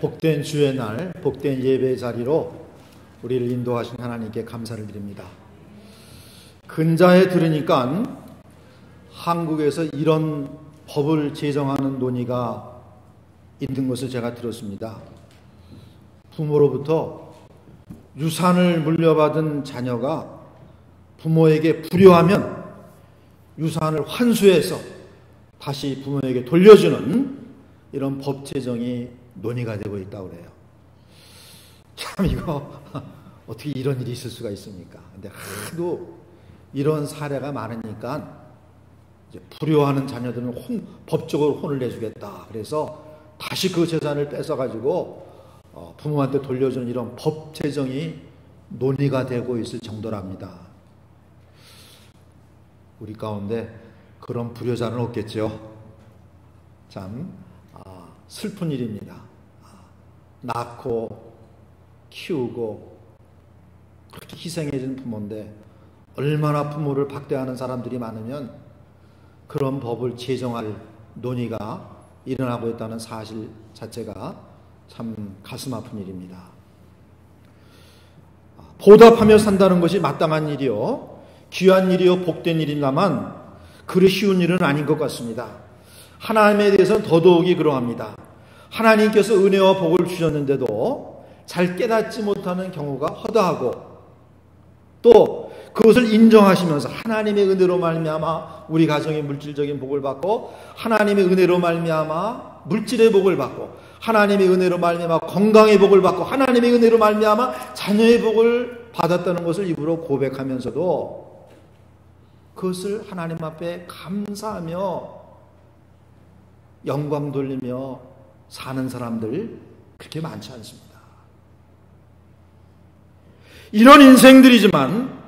복된 주의 날, 복된 예배 자리로 우리를 인도하신 하나님께 감사를 드립니다. 근자에 들으니까 한국에서 이런 법을 제정하는 논의가 있는 것을 제가 들었습니다. 부모로부터 유산을 물려받은 자녀가 부모에게 불효하면 유산을 환수해서 다시 부모에게 돌려주는 이런 법 제정이 논의가 되고 있다고 그래요. 참 이거 어떻게 이런 일이 있을 수가 있습니까? 근데 하도 이런 사례가 많으니까 이제 불효하는 자녀들은 법적으로 혼을 내주겠다. 그래서 다시 그 재산을 뺏어가지고 부모한테 돌려주는 이런 법 제정이 논의가 되고 있을 정도랍니다. 우리 가운데 그런 불효자는 없겠죠. 참 슬픈 일입니다. 낳고 키우고 그렇게 희생해준 부모인데 얼마나 부모를 박대하는 사람들이 많으면 그런 법을 제정할 논의가 일어나고 있다는 사실 자체가 참 가슴 아픈 일입니다. 보답하며 산다는 것이 마땅한 일이요, 귀한 일이요, 복된 일입니다만 그리 쉬운 일은 아닌 것 같습니다. 하나님에 대해서는 더더욱이 그러합니다. 하나님께서 은혜와 복을 주셨는데도 잘 깨닫지 못하는 경우가 허다하고 또 그것을 인정하시면서 하나님의 은혜로 말미암아 우리 가정의 물질적인 복을 받고 하나님의 은혜로 말미암아 물질의 복을 받고 하나님의 은혜로 말미암아 건강의 복을 받고 하나님의 은혜로 말미암아 자녀의 복을 받았다는 것을 입으로 고백하면서도 그것을 하나님 앞에 감사하며 영광 돌리며 사는 사람들 그렇게 많지 않습니다. 이런 인생들이지만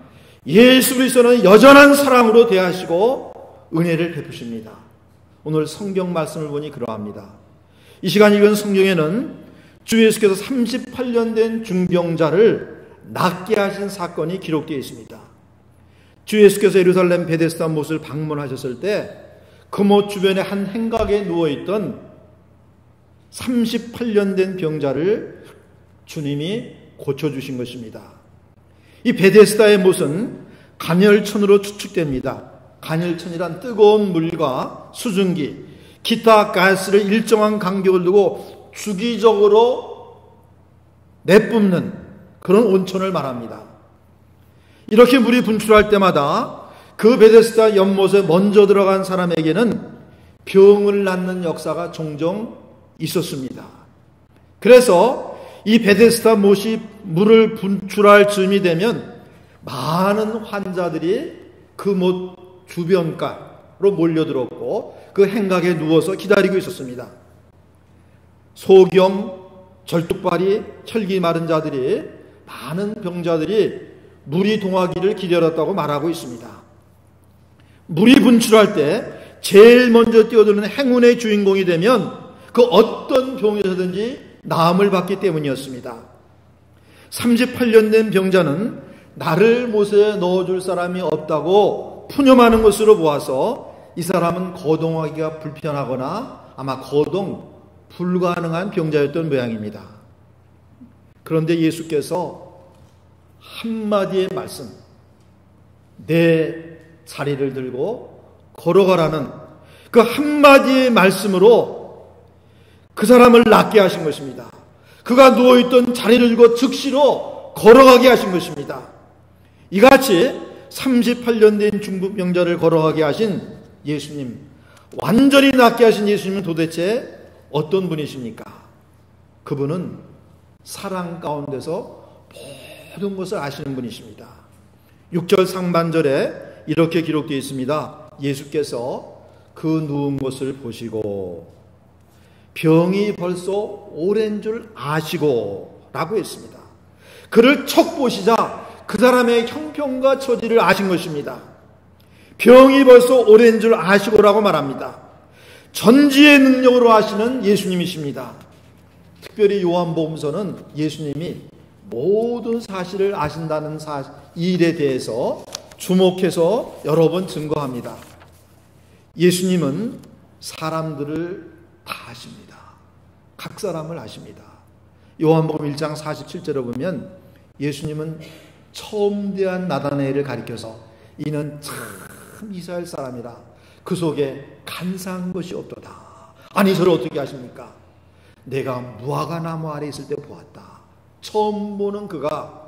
예수 그리스도는 여전한 사랑으로 대하시고 은혜를 베푸십니다. 오늘 성경 말씀을 보니 그러합니다. 이 시간 읽은 성경에는 주 예수께서 38년 된 중병자를 낫게 하신 사건이 기록되어 있습니다. 주 예수께서 예루살렘 베데스다 못을 방문하셨을 때 그 못 주변에 한 행각에 누워있던 38년 된 병자를 주님이 고쳐주신 것입니다. 이 베데스다의 못은 간열천으로 추측됩니다. 간열천이란 뜨거운 물과 수증기, 기타 가스를 일정한 간격을 두고 주기적으로 내뿜는 그런 온천을 말합니다. 이렇게 물이 분출할 때마다 그 베데스다 연못에 먼저 들어간 사람에게는 병을 낫는 역사가 종종 있었습니다. 그래서 이 베데스다 못이 물을 분출할 즈음이 되면 많은 환자들이 그 못 주변가로 몰려들었고 그 행각에 누워서 기다리고 있었습니다. 소경, 절뚝발이, 혈기 마른 자들이, 많은 병자들이 물이 동하기를 기다렸다고 말하고 있습니다. 물이 분출할 때 제일 먼저 뛰어드는 행운의 주인공이 되면 그 어떤 병에서든지 나음을 받기 때문이었습니다. 38년 된 병자는 나를 못에 넣어줄 사람이 없다고 푸념하는 것으로 보아서 이 사람은 거동하기가 불편하거나 아마 거동 불가능한 병자였던 모양입니다. 그런데 예수께서 한마디의 말씀, 내 자리를 들고 걸어가라는 그 한마디의 말씀으로 그 사람을 낫게 하신 것입니다. 그가 누워있던 자리를 들고 즉시로 걸어가게 하신 것입니다. 이같이 38년 된 중풍병자를 걸어가게 하신 예수님, 완전히 낫게 하신 예수님은 도대체 어떤 분이십니까? 그분은 사랑 가운데서 모든 것을 아시는 분이십니다. 6절 상반절에 이렇게 기록되어 있습니다. 예수께서 그 누운 것을 보시고 병이 벌써 오랜 줄 아시고 라고 했습니다. 그를 척 보시자 그 사람의 형편과 처지를 아신 것입니다. 병이 벌써 오랜 줄 아시고라고 말합니다. 전지의 능력으로 하시는 예수님이십니다. 특별히 요한복음서는 예수님이 모든 사실을 아신다는 일에 대해서 주목해서 여러 번 증거합니다. 예수님은 사람들을 다 아십니다. 각 사람을 아십니다. 요한복음 1장 47절에 보면 예수님은 처음 대한 나다나엘을 가리켜서 이는 참 이스라엘 사람이라 그 속에 간사한 것이 없도다. 아니 저를 어떻게 아십니까? 내가 무화과 나무 아래 있을 때 보았다. 처음 보는 그가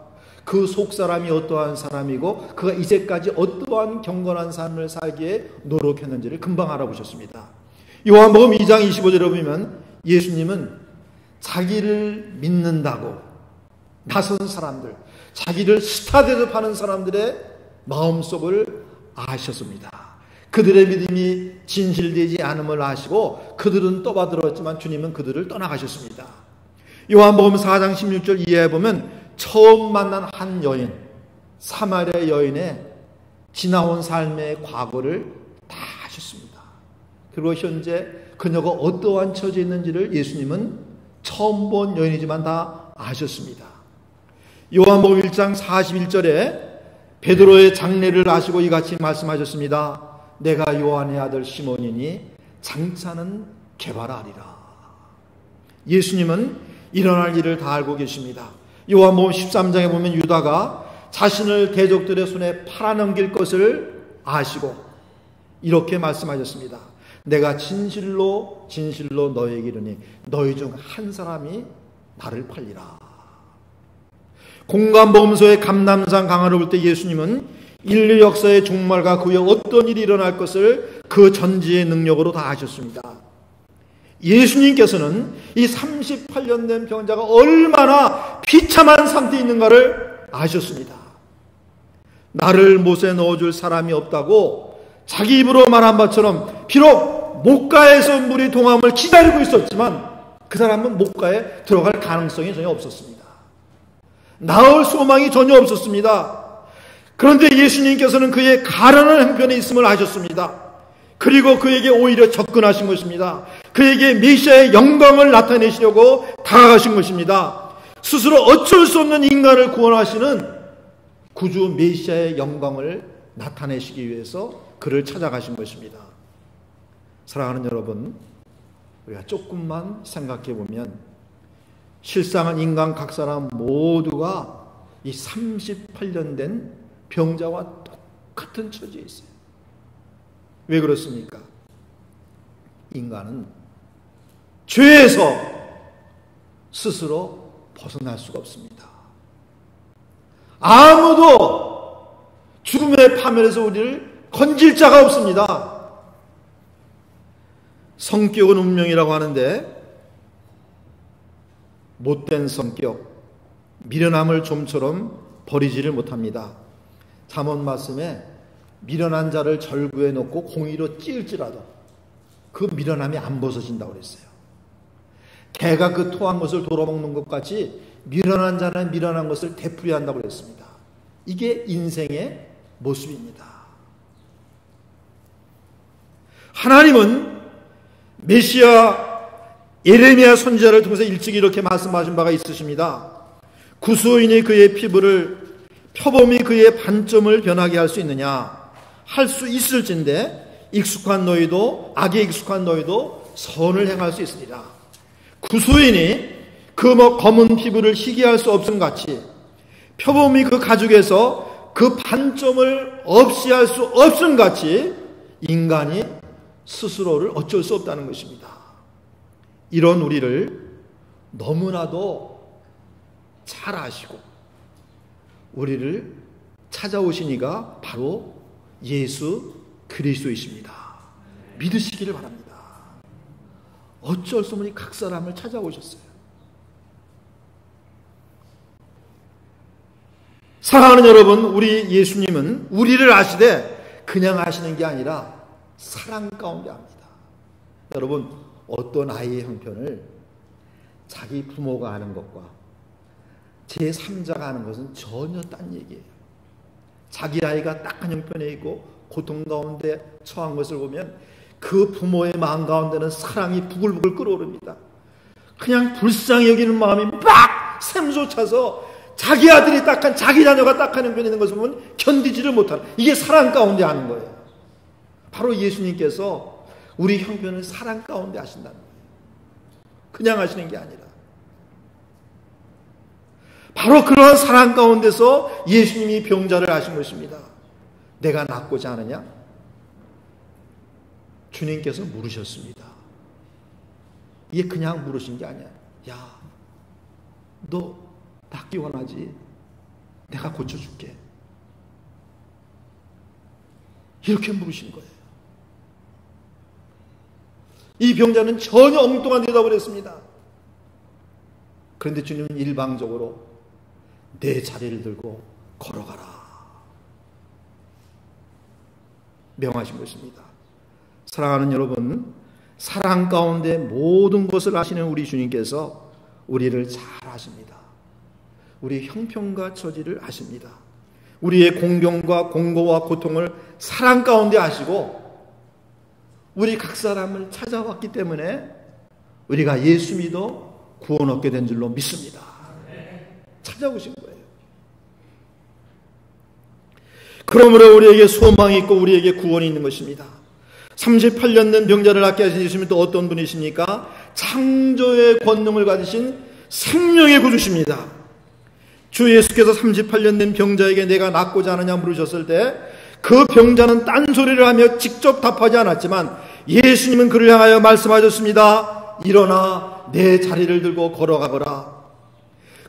그 속사람이 어떠한 사람이고 그가 이제까지 어떠한 경건한 삶을 살기에 노력했는지를 금방 알아보셨습니다. 요한복음 2장 25절에 보면 예수님은 자기를 믿는다고 나선 사람들, 자기를 스타 대접하는 사람들의 마음속을 아셨습니다. 그들의 믿음이 진실되지 않음을 아시고 그들은 떠받들었지만 주님은 그들을 떠나가셨습니다. 요한복음 4장 16절 이하에 보면 처음 만난 한 여인, 사마리아 여인의 지나온 삶의 과거를 다 아셨습니다. 그리고 현재 그녀가 어떠한 처지에 있는지를 예수님은 처음 본 여인이지만 다 아셨습니다. 요한복음 1장 41절에 베드로의 장래를 아시고 이같이 말씀하셨습니다. 내가 요한의 아들 시몬이니 장차는 개발하리라. 예수님은 일어날 일을 다 알고 계십니다. 요한복음 13장에 보면 유다가 자신을 대적들의 손에 팔아넘길 것을 아시고 이렇게 말씀하셨습니다. 내가 진실로 진실로 너에게 이르니 너희 중 한 사람이 나를 팔리라. 공관보험소의 감람산 강화를 볼 때 예수님은 인류 역사의 종말과 그 후에 어떤 일이 일어날 것을 그 전지의 능력으로 다 아셨습니다. 예수님께서는 이 38년 된 병자가 얼마나 비참한 상태에 있는가를 아셨습니다. 나를 못에 넣어줄 사람이 없다고 자기 입으로 말한 것처럼 비록 목가에서 물이 동함을 기다리고 있었지만 그 사람은 목가에 들어갈 가능성이 전혀 없었습니다. 나올 소망이 전혀 없었습니다. 그런데 예수님께서는 그의 가련한 형편에 있음을 아셨습니다. 그리고 그에게 오히려 접근하신 것입니다. 그에게 메시아의 영광을 나타내시려고 다가가신 것입니다. 스스로 어쩔 수 없는 인간을 구원하시는 구주 메시아의 영광을 나타내시기 위해서 그를 찾아가신 것입니다. 사랑하는 여러분, 우리가 조금만 생각해 보면 실상은 인간 각 사람 모두가 이 38년 된 병자와 똑같은 처지에 있어요. 왜 그렇습니까? 인간은 죄에서 스스로 벗어날 수가 없습니다. 아무도 죽음의 파멸에서 우리를 건질 자가 없습니다. 성격은 운명이라고 하는데 못된 성격, 미련함을 좀처럼 버리지를 못합니다. 잠언 말씀에 미련한 자를 절구에 놓고 공의로 찌을지라도 그 미련함이 안 벗어진다고 그랬어요. 개가 그 토한 것을 돌아먹는 것 같이 미련한 자는 미련한 것을 되풀이한다고 그랬습니다. 이게 인생의 모습입니다. 하나님은 메시아 예레미야 선지자를 통해서 일찍 이렇게 말씀하신 바가 있으십니다. 구수인이 그의 피부를 표범이 그의 반점을 변하게 할 수 있느냐? 할 수 있을진데 익숙한 너희도 악에 익숙한 너희도 선을 행할 수 있으리라. 구수인이 그 검은 피부를 희게 할 수 없음 같이 표범이 그 가죽에서 그 반점을 없이 할 수 없음 같이 인간이 스스로를 어쩔 수 없다는 것입니다. 이런 우리를 너무나도 잘 아시고 우리를 찾아오신 이가 바로 예수 그리스도이십니다. 믿으시기를 바랍니다. 어쩔 수 없는 각 사람을 찾아오셨어요. 사랑하는 여러분, 우리 예수님은 우리를 아시되 그냥 아시는 게 아니라 사랑 가운데 합니다. 여러분, 어떤 아이의 형편을 자기 부모가 아는 것과 제3자가 아는 것은 전혀 딴 얘기예요. 자기 아이가 딱한 형편에 있고 고통 가운데 처한 것을 보면 그 부모의 마음 가운데는 사랑이 부글부글 끓어오릅니다. 그냥 불쌍히 여기는 마음이 막 샘솟아서 자기 아들이 딱한, 자기 자녀가 딱한 형편에 있는 것을 보면 견디지를 못하는, 이게 사랑 가운데 하는 거예요. 바로 예수님께서 우리 형편을 사랑 가운데 하신다는 거예요. 그냥 하시는 게 아니라. 바로 그러한 사랑 가운데서 예수님이 병자를 하신 것입니다. 내가 낫고자 하느냐? 주님께서 물으셨습니다. 이게 그냥 물으신 게 아니야. 야, 너 낫기 원하지? 내가 고쳐줄게. 이렇게 물으신 거예요. 이 병자는 전혀 엉뚱한 대답을 했습니다. 그런데 주님은 일방적으로 내 자리를 들고 걸어가라 명하신 것입니다. 사랑하는 여러분, 사랑 가운데 모든 것을 아시는 우리 주님께서 우리를 잘 아십니다. 우리의 형편과 처지를 아십니다. 우리의 공경과 공고와 고통을 사랑 가운데 아시고 우리 각 사람을 찾아왔기 때문에 우리가 예수 믿어 구원 얻게 된 줄로 믿습니다. 찾아오신 거예요. 그러므로 우리에게 소망이 있고 우리에게 구원이 있는 것입니다. 38년 된 병자를 낫게 하신 예수님은 또 어떤 분이십니까? 창조의 권능을 가지신 생명의 구주십니다. 주 예수께서 38년 된 병자에게 내가 낫고자 하느냐 물으셨을 때 그 병자는 딴소리를 하며 직접 답하지 않았지만 예수님은 그를 향하여 말씀하셨습니다. 일어나 내 자리를 들고 걸어가거라.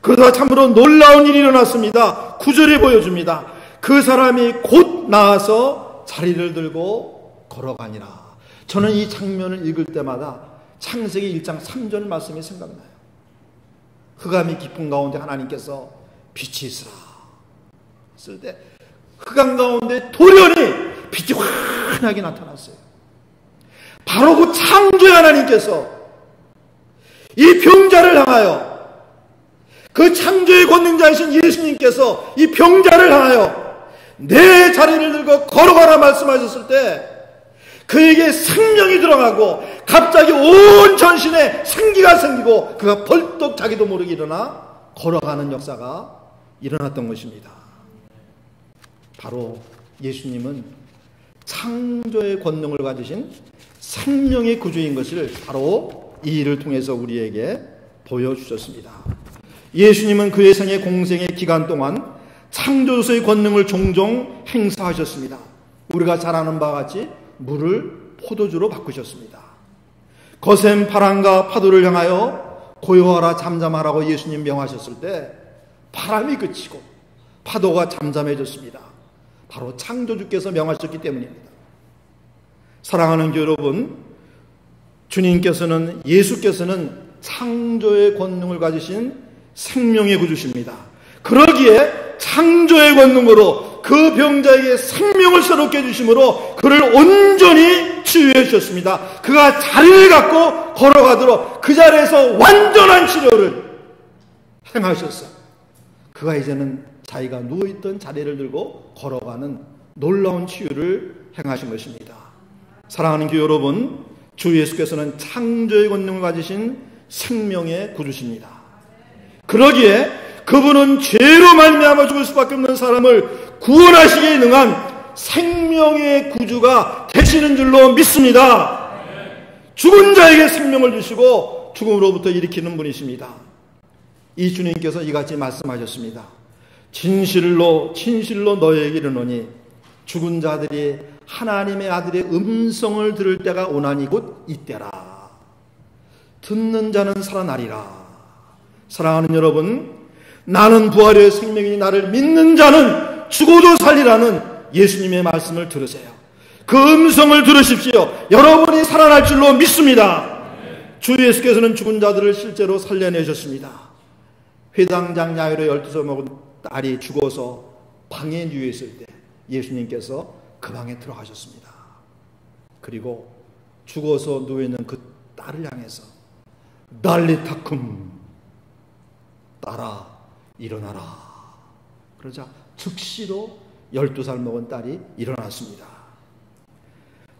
그러다 참으로 놀라운 일이 일어났습니다. 9절에 보여줍니다. 그 사람이 곧 나아서 자리를 들고 걸어가니라. 저는 이 장면을 읽을 때마다 창세기 1장 3절 말씀이 생각나요. 흑암이 깊은 가운데 하나님께서 빛이 있으라 했을 때 흑암 가운데 돌연히 빛이 환하게 나타났어요. 바로 그 창조의 하나님께서 이 병자를 향하여, 그 창조의 권능자이신 예수님께서 이 병자를 향하여 내 자리를 들고 걸어가라 말씀하셨을 때 그에게 생명이 들어가고 갑자기 온 전신에 생기가 생기고 그가 벌떡 자기도 모르게 일어나 걸어가는 역사가 일어났던 것입니다. 바로 예수님은 창조의 권능을 가지신 생명의 구주인 것을 바로 이 일을 통해서 우리에게 보여주셨습니다. 예수님은 그의 생애 공생의 기간 동안 창조주의 권능을 종종 행사하셨습니다. 우리가 잘 아는 바와 같이 물을 포도주로 바꾸셨습니다. 거센 바람과 파도를 향하여 고요하라 잠잠하라고 예수님 명하셨을 때 바람이 그치고 파도가 잠잠해졌습니다. 바로 창조주께서 명하셨기 때문입니다. 사랑하는 여러분, 주님께서는, 예수께서는 창조의 권능을 가지신 생명의 구주십니다. 그러기에 창조의 권능으로 그 병자에게 생명을 새롭게 해주심으로 그를 온전히 치유해 주셨습니다. 그가 자리를 갖고 걸어가도록 그 자리에서 완전한 치료를 행하셨어요. 그가 이제는 자기가 누워있던 자리를 들고 걸어가는 놀라운 치유를 행하신 것입니다. 사랑하는 교회 여러분, 주 예수께서는 창조의 권능을 가지신 생명의 구주십니다. 그러기에 그분은 죄로 말미암아 죽을 수밖에 없는 사람을 구원하시기에 능한 생명의 구주가 되시는 줄로 믿습니다. 죽은 자에게 생명을 주시고 죽음으로부터 일으키는 분이십니다. 이 주님께서 이같이 말씀하셨습니다. 진실로 너희에게 이르노니 죽은 자들이 하나님의 아들의 음성을 들을 때가 오나니 곧 이때라. 듣는 자는 살아나리라. 사랑하는 여러분, 나는 부활의 생명이니 나를 믿는 자는 죽어도 살리라는 예수님의 말씀을 들으세요. 그 음성을 들으십시오. 여러분이 살아날 줄로 믿습니다. 주 예수께서는 죽은 자들을 실제로 살려내셨습니다. 회당장 야이로 12살 먹은 딸이 죽어서 방에 누워 있을 때 예수님께서 그 방에 들어가셨습니다. 그리고 죽어서 누워있는 그 딸을 향해서 달리타쿰, 딸아 일어나라. 그러자 즉시로 12살 먹은 딸이 일어났습니다.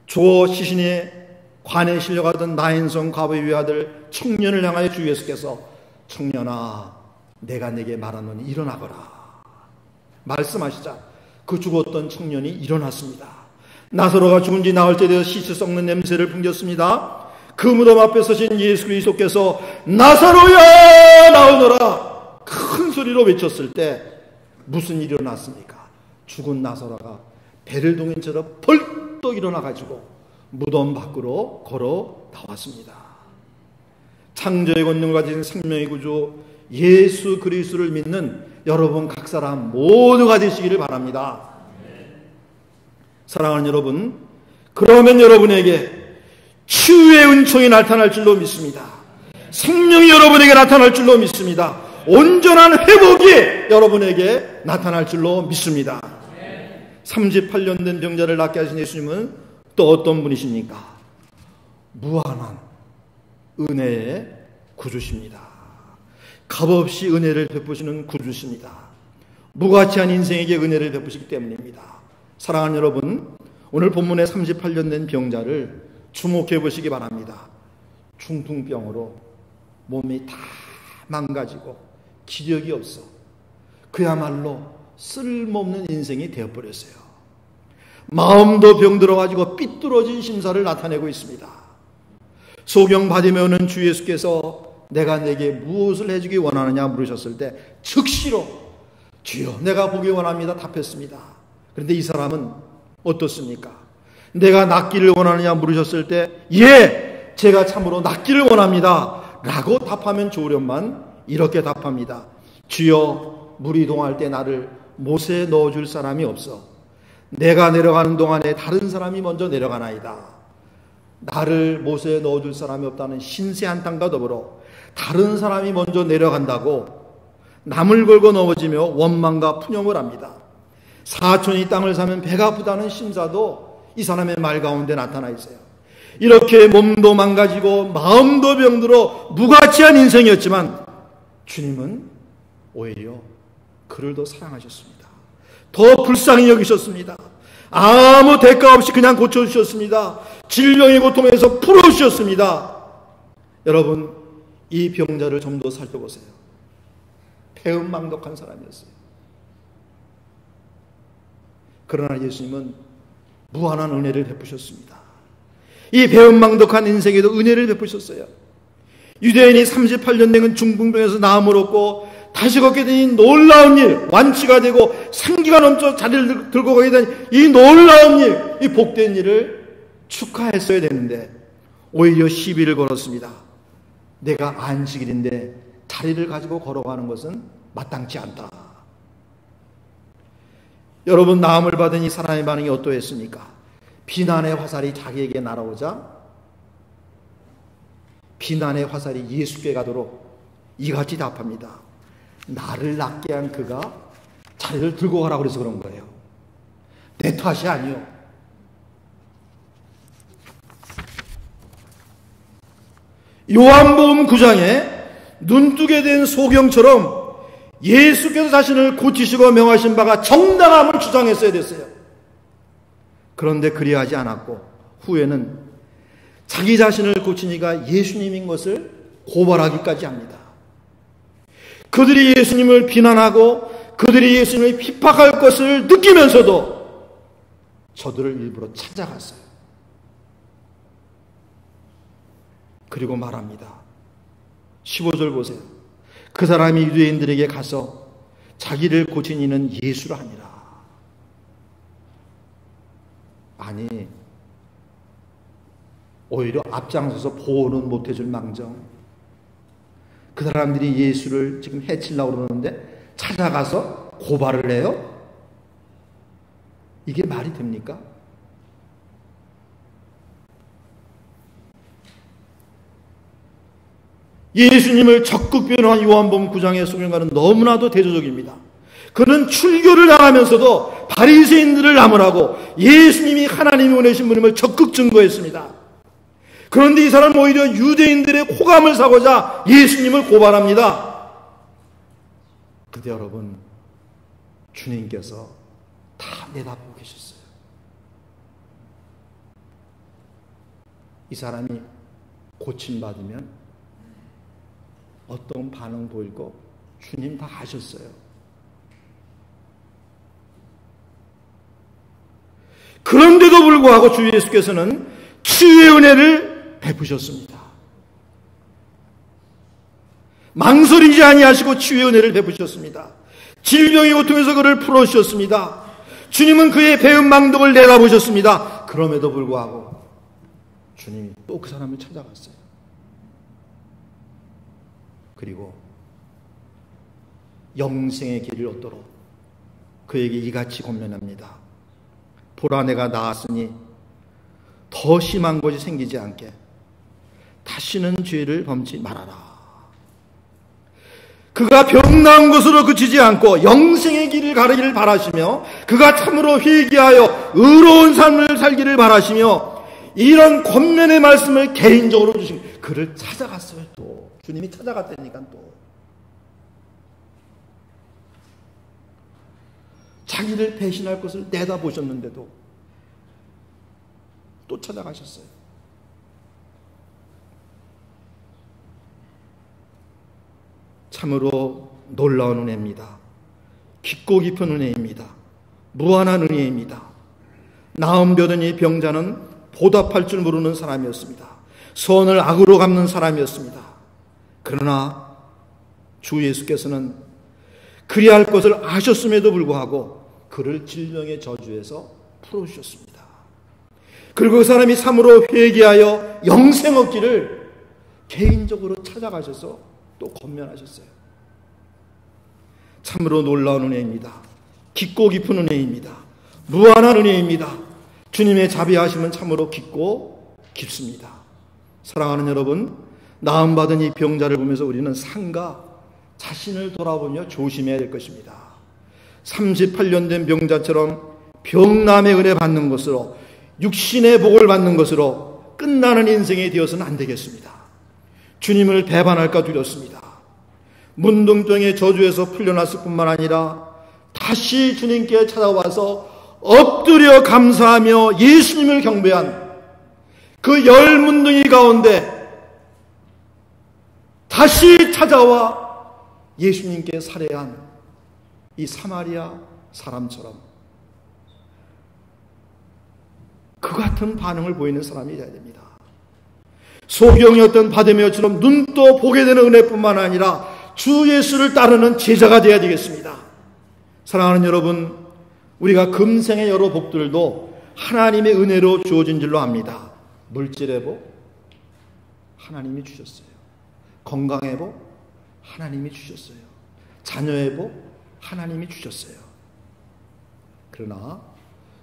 조 시신의 관에 실려가던 나인성 과부의 외아들 청년을 향하여 주 예수께서 청년아 내가 내게 말하노니 일어나거라 말씀하시자 그 죽었던 청년이 일어났습니다. 나사로가 죽은 지 나흘째 되어 시체 썩는 냄새를 풍겼습니다. 그 무덤 앞에 서신 예수 그리스도께서 나사로야 나오너라 큰 소리로 외쳤을 때 무슨 일이 일어났습니까? 죽은 나사로가 배를 동인처럼 벌떡 일어나가지고 무덤 밖으로 걸어 나왔습니다. 창조의 권능을 가진 생명의 구주 예수 그리스도를 믿는 여러분 각 사람 모두가 되시기를 바랍니다. 사랑하는 여러분, 그러면 여러분에게 치유의 은총이 나타날 줄로 믿습니다. 생명이 여러분에게 나타날 줄로 믿습니다. 온전한 회복이 여러분에게 나타날 줄로 믿습니다. 38년 된 병자를 낫게 하신 예수님은 또 어떤 분이십니까? 무한한 은혜의 구주십니다. 값없이 은혜를 베푸시는 구주십니다. 무가치한 인생에게 은혜를 베푸시기 때문입니다. 사랑하는 여러분, 오늘 본문에 38년 된 병자를 주목해 보시기 바랍니다. 중풍병으로 몸이 다 망가지고 기력이 없어 그야말로 쓸모없는 인생이 되어버렸어요. 마음도 병들어가지고 삐뚤어진 심사를 나타내고 있습니다. 소경 바디메오는 주 예수께서 내가 내게 무엇을 해주기 원하느냐 물으셨을 때 즉시로 주여 내가 보기 원합니다 답했습니다. 그런데 이 사람은 어떻습니까? 내가 낫기를 원하느냐 물으셨을 때 예, 제가 참으로 낫기를 원합니다 라고 답하면 좋으련만 이렇게 답합니다. 주여 물이 동할 때 나를 못에 넣어줄 사람이 없어 내가 내려가는 동안에 다른 사람이 먼저 내려가나이다. 나를 못에 넣어줄 사람이 없다는 신세 한탄과 더불어 다른 사람이 먼저 내려간다고 남을 걸고 넘어지며 원망과 푸념을 합니다. 사촌이 땅을 사면 배가 아프다는 심사도 이 사람의 말 가운데 나타나 있어요. 이렇게 몸도 망가지고 마음도 병들어 무가치한 인생이었지만 주님은 오히려 그를 더 사랑하셨습니다. 더 불쌍히 여기셨습니다. 아무 대가 없이 그냥 고쳐주셨습니다. 질병의 고통에서 풀어주셨습니다. 여러분, 이 병자를 좀 더 살펴보세요. 배은망덕한 사람이었어요. 그러나 예수님은 무한한 은혜를 베푸셨습니다. 이 배은망덕한 인생에도 은혜를 베푸셨어요. 유대인이 38년 된 중풍병에서 나음을 얻고 다시 걷게 된 이 놀라운 일, 완치가 되고 생기가 넘쳐 자리를 들고 가게 된 이 놀라운 일, 이 복된 일을 축하했어야 되는데 오히려 시비를 걸었습니다. 내가 안식일인데 자리를 가지고 걸어가는 것은 마땅치 않다. 여러분, 나음을 받은 이 사람의 반응이 어떠했습니까? 비난의 화살이 자기에게 날아오자 비난의 화살이 예수께 가도록 이같이 답합니다. 나를 낫게 한 그가 자리를 들고 가라고 그래서 그런 거예요. 내 탓이 아니요. 요한복음 9장에 눈뜨게 된 소경처럼 예수께서 자신을 고치시고 명하신 바가 정당함을 주장했어야 됐어요. 그런데 그리하지 않았고 후에는 자기 자신을 고치니까 예수님인 것을 고발하기까지 합니다. 그들이 예수님을 비난하고 그들이 예수님을 핍박할 것을 느끼면서도 저들을 일부러 찾아갔어요. 그리고 말합니다. 15절 보세요. 그 사람이 유대인들에게 가서 자기를 고친 이는 예수라 하니라. 아니, 오히려 앞장서서 보호는 못해줄 망정 그 사람들이 예수를 지금 해치려고 그러는데 찾아가서 고발을 해요? 이게 말이 됩니까? 예수님을 적극 변호한 요한복음 9장의 소경가는 너무나도 대조적입니다. 그는 출교를 당하면서도 바리새인들을 나무라고 예수님이 하나님이 보내신 분임을 적극 증거했습니다. 그런데 이 사람은 오히려 유대인들의 호감을 사고자 예수님을 고발합니다. 근데 여러분, 주님께서 다 내다보고 계셨어요. 이 사람이 고침받으면 어떤 반응 보일 거 주님 다 아셨어요. 그런데도 불구하고 주 예수께서는 치유의 은혜를 베푸셨습니다. 망설이지 아니하시고 치유의 은혜를 베푸셨습니다. 질병의 고통에서 그를 풀어주셨습니다. 주님은 그의 배은 망덕을 내다보셨습니다. 그럼에도 불구하고 주님이 또 그 사람을 찾아갔어요. 그리고 영생의 길을 얻도록 그에게 이같이 권면합니다. 보라, 내가 나았으니 더 심한 것이 생기지 않게 다시는 죄를 범치 말아라. 그가 병나은 것으로 그치지 않고 영생의 길을 가르기를 바라시며 그가 참으로 회개하여 의로운 삶을 살기를 바라시며 이런 권면의 말씀을 개인적으로 주신 그를 찾아갔어요. 또 주님이 찾아갔다니까 또 자기를 배신할 것을 내다보셨는데도 또 찾아가셨어요. 참으로 놀라운 은혜입니다. 깊고 깊은 은혜입니다. 무한한 은혜입니다. 나음 벼든 이 병자는 보답할 줄 모르는 사람이었습니다. 선을 악으로 갚는 사람이었습니다. 그러나 주 예수께서는 그리할 것을 아셨음에도 불구하고 그를 질병의 저주에서 풀어주셨습니다. 그리고 그 사람이 참으로 회개하여 영생 얻기를 개인적으로 찾아가셔서 또 권면하셨어요. 참으로 놀라운 은혜입니다. 깊고 깊은 은혜입니다. 무한한 은혜입니다. 주님의 자비하심은 참으로 깊고 깊습니다. 사랑하는 여러분, 나음받은 이 병자를 보면서 우리는 상가 자신을 돌아보며 조심해야 될 것입니다. 38년 된 병자처럼 병남의 은혜 받는 것으로 육신의 복을 받는 것으로 끝나는 인생이 되어서는 안 되겠습니다. 주님을 배반할까 두렵습니다. 문둥병의 저주에서 풀려났을 뿐만 아니라 다시 주님께 찾아와서 엎드려 감사하며 예수님을 경배한 그 열 문둥이 가운데 다시 찾아와 예수님께 살해한 이 사마리아 사람처럼 그 같은 반응을 보이는 사람이 되어야 됩니다. 소경이었던 바데메오처럼 눈도 보게 되는 은혜뿐만 아니라 주 예수를 따르는 제자가 되어야 되겠습니다. 사랑하는 여러분, 우리가 금생의 여러 복들도 하나님의 은혜로 주어진 줄로 압니다. 물질의 복 하나님이 주셨어요. 건강의 복 하나님이 주셨어요. 자녀의 복 하나님이 주셨어요. 그러나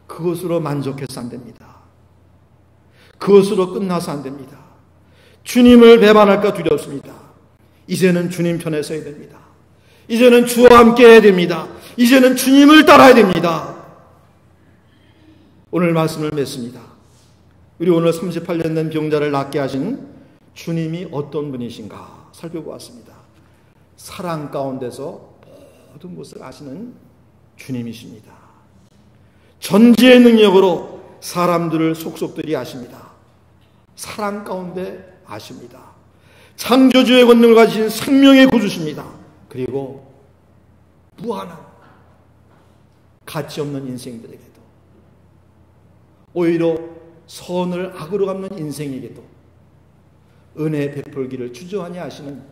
그것으로 만족해서 안 됩니다. 그것으로 끝나서 안 됩니다. 주님을 배반할까 두렵습니다. 이제는 주님 편에 서야 됩니다. 이제는 주와 함께 해야 됩니다. 이제는 주님을 따라야 됩니다. 오늘 말씀을 맺습니다. 우리 오늘 38년 된 병자를 낫게 하신 주님이 어떤 분이신가 살펴보았습니다. 사랑 가운데서 모든 것을 아시는 주님이십니다. 전지의 능력으로 사람들을 속속들이 아십니다. 사랑 가운데 아십니다. 창조주의 권능을 가지신 생명의 구주십니다. 그리고 무한한 가치 없는 인생들에게도 오히려 선을 악으로 갚는 인생에게도 은혜 베풀기를 주저하니 하시는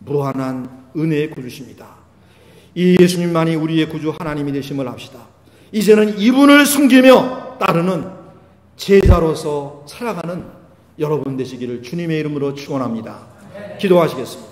무한한 은혜의 구주십니다. 이 예수님만이 우리의 구주 하나님이 되심을 합시다. 이제는 이분을 숨기며 따르는 제자로서 살아가는 여러분 되시기를 주님의 이름으로 축원합니다. 기도하시겠습니다.